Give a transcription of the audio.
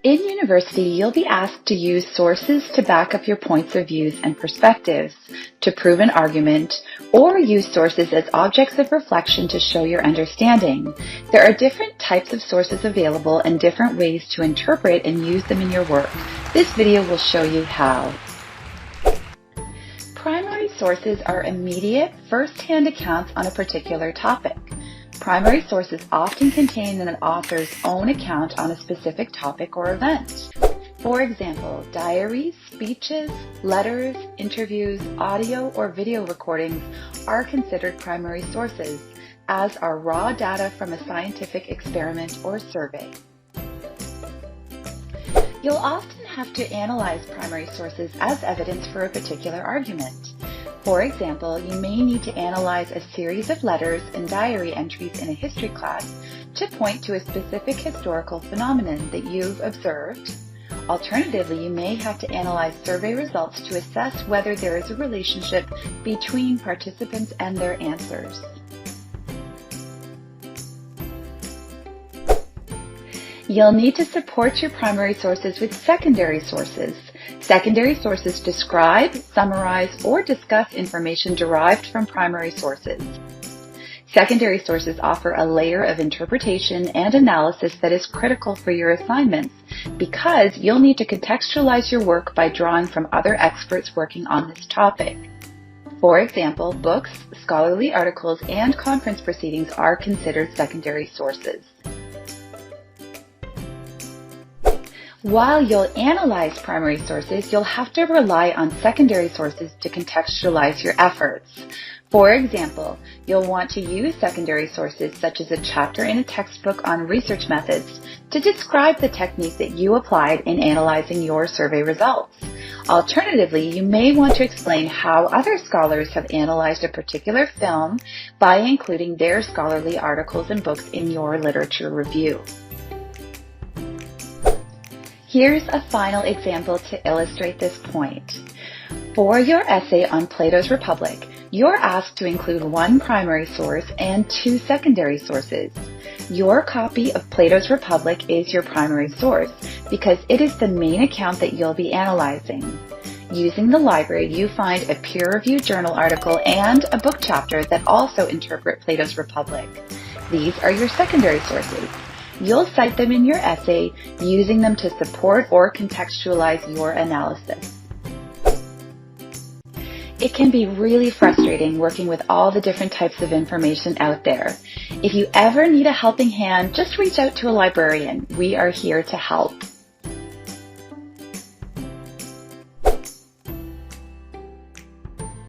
In university, you'll be asked to use sources to back up your points of views and perspectives, to prove an argument, or use sources as objects of reflection to show your understanding. There are different types of sources available and different ways to interpret and use them in your work. This video will show you how. Primary sources are immediate, first-hand accounts on a particular topic. Primary sources often contain an author's own account on a specific topic or event. For example, diaries, speeches, letters, interviews, audio or video recordings are considered primary sources, as are raw data from a scientific experiment or survey. You'll often have to analyze primary sources as evidence for a particular argument. For example, you may need to analyze a series of letters and diary entries in a history class to point to a specific historical phenomenon that you've observed. Alternatively, you may have to analyze survey results to assess whether there is a relationship between participants and their answers. You'll need to support your primary sources with secondary sources. Secondary sources describe, summarize, or discuss information derived from primary sources. Secondary sources offer a layer of interpretation and analysis that is critical for your assignments because you'll need to contextualize your work by drawing from other experts working on this topic. For example, books, scholarly articles, and conference proceedings are considered secondary sources. While you'll analyze primary sources, you'll have to rely on secondary sources to contextualize your efforts. For example, you'll want to use secondary sources such as a chapter in a textbook on research methods to describe the technique that you applied in analyzing your survey results. Alternatively, you may want to explain how other scholars have analyzed a particular film by including their scholarly articles and books in your literature review. Here's a final example to illustrate this point. For your essay on Plato's Republic, you're asked to include one primary source and two secondary sources. Your copy of Plato's Republic is your primary source because it is the main account that you'll be analyzing. Using the library, you find a peer-reviewed journal article and a book chapter that also interpret Plato's Republic. These are your secondary sources. You'll cite them in your essay, using them to support or contextualize your analysis. It can be really frustrating working with all the different types of information out there. If you ever need a helping hand, just reach out to a librarian. We are here to help.